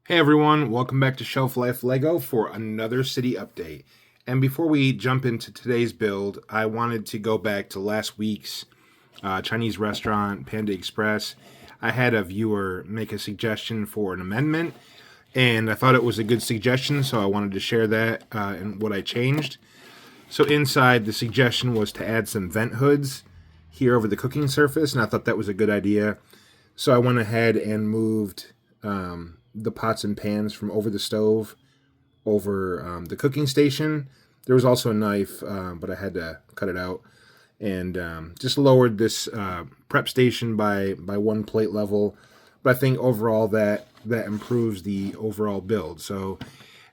Hey everyone, welcome back to Shelf Life Lego for another city update. And before we jump into today's build, I wanted to go back to last week's Chinese restaurant, Panda Express. I had a viewer make a suggestion for an amendment, and I thought it was a good suggestion, so I wanted to share that and what I changed. So inside, the suggestion was to add some vent hoods here over the cooking surface, and I thought that was a good idea. So I went ahead and moved the pots and pans from over the stove over the cooking station. There was also a knife, but I had to cut it out, and just lowered this prep station by one plate level. But I think overall that improves the overall build. So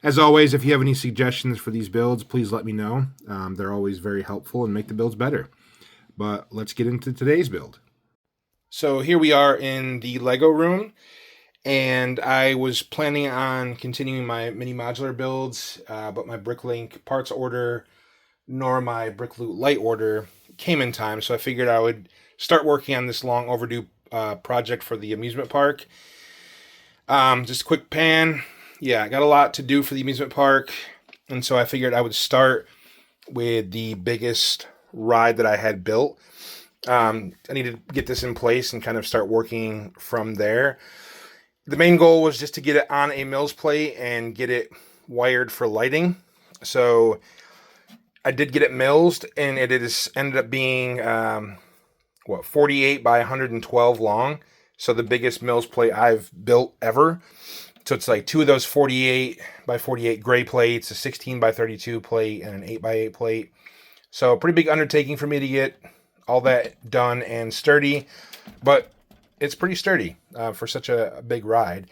as always, if you have any suggestions for these builds, please let me know. They're always very helpful and make the builds better. But let's get into today's build. So here we are in the Lego room, and I was planning on continuing my mini modular builds, but my Bricklink parts order nor my Brickloot light order came in time, so I figured I would start working on this long overdue project for the amusement park. Just a quick pan. Yeah, I got a lot to do for the amusement park, and so I figured I would start with the biggest ride that I had built. I need to get this in place and kind of start working from there. The main goal was just to get it on a Mills plate and get it wired for lighting. So I did get it millsed, and it is ended up being 48 by 112 long. So the biggest Mills plate I've built ever. So it's like two of those 48 by 48 gray plates, a 16 by 32 plate, and an 8 by 8 plate. So a pretty big undertaking for me to get all that done and sturdy, but it's pretty sturdy for such a big ride.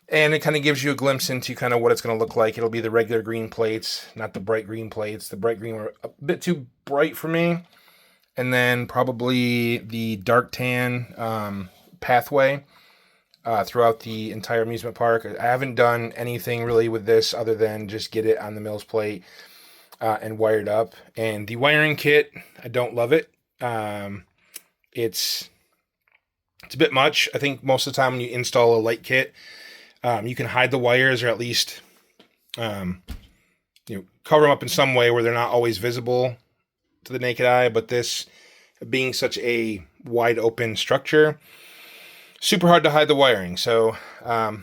And it kind of gives you a glimpse into kind of what it's going to look like. It'll be the regular green plates, not the bright green plates. The bright green were a bit too bright for me. And then probably the dark tan pathway throughout the entire amusement park. I haven't done anything really with this other than just get it on the Mills plate and wired up. And the wiring kit, I don't love it. It's a bit much. I think most of the time when you install a light kit, you can hide the wires, or at least cover them up in some way where they're not always visible to the naked eye. But this being such a wide open structure, super hard to hide the wiring. So I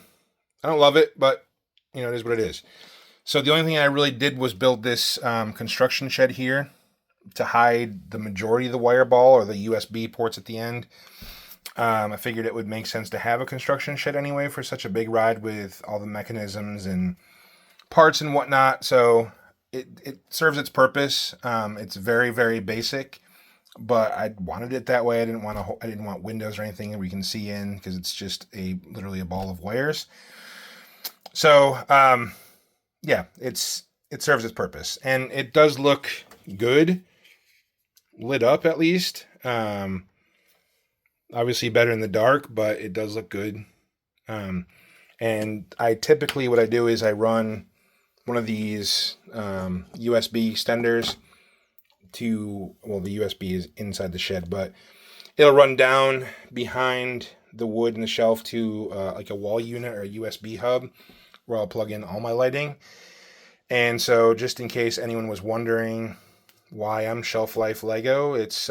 don't love it, but it is what it is. So the only thing I really did was build this construction shed here to hide the majority of the wire ball or the USB ports at the end. I figured it would make sense to have a construction shed anyway for such a big ride with all the mechanisms and parts and whatnot. So it serves its purpose. It's very, very basic, but I wanted it that way. I didn't want windows or anything that we can see in, because it's just literally a ball of wires. So yeah, it serves its purpose, and it does look good, lit up at least. Obviously better in the dark, but it does look good. And I typically, what I do is I run one of these USB extenders the USB is inside the shed, but it'll run down behind the wood and the shelf to like a wall unit or a USB hub where I'll plug in all my lighting. And so just in case anyone was wondering why I'm Shelf Life Lego, it's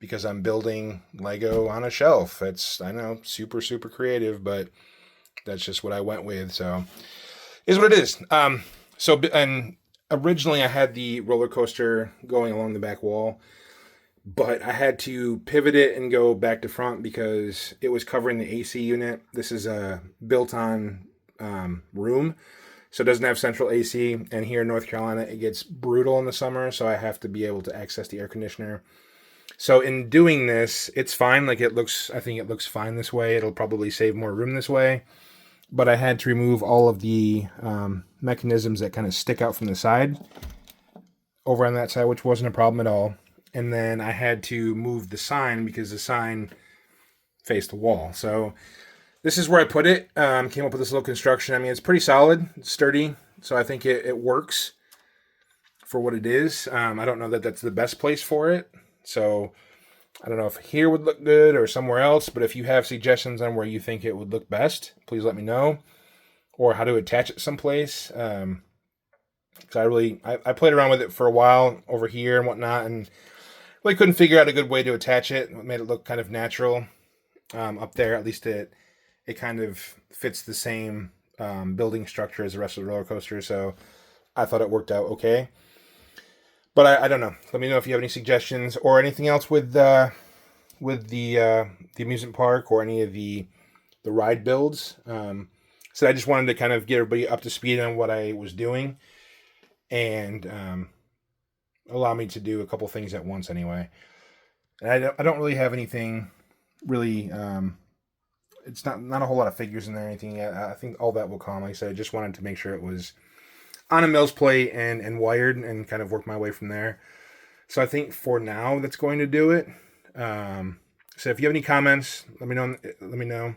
because I'm building Lego on a shelf. It's, I know, super, super creative, but that's just what I went with. So is what it is. And originally I had the roller coaster going along the back wall, but I had to pivot it and go back to front because it was covering the AC unit. This is a built-on room, so it doesn't have central AC. And here in North Carolina, it gets brutal in the summer, so I have to be able to access the air conditioner. So in doing this, it's fine. Like I think it looks fine this way. It'll probably save more room this way. But I had to remove all of the mechanisms that kind of stick out from the side over on that side, which wasn't a problem at all. And then I had to move the sign because the sign faced the wall. So this is where I put it. Came up with this little construction. I mean, it's pretty solid, it's sturdy. So I think it works for what it is. I don't know that that's the best place for it. So I don't know if here would look good or somewhere else, but if you have suggestions on where you think it would look best, please let me know. or how to attach it someplace. Because I played around with it for a while over here and whatnot, and really couldn't figure out a good way to attach it. It made it look kind of natural up there. At least it kind of fits the same building structure as the rest of the roller coaster. So I thought it worked out okay. But I don't know. Let me know if you have any suggestions or anything else with the amusement park or any of the ride builds. So I just wanted to kind of get everybody up to speed on what I was doing, and allow me to do a couple things at once anyway. And I don't really have anything really. It's not a whole lot of figures in there or anything yet. I think all that will come. Like I said, I just wanted to make sure it was on a Mills plate and wired, and kind of work my way from there. So I think for now that's going to do it. So if you have any comments, let me know.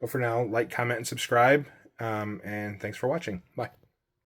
But for now, like, comment, and subscribe. And thanks for watching. Bye.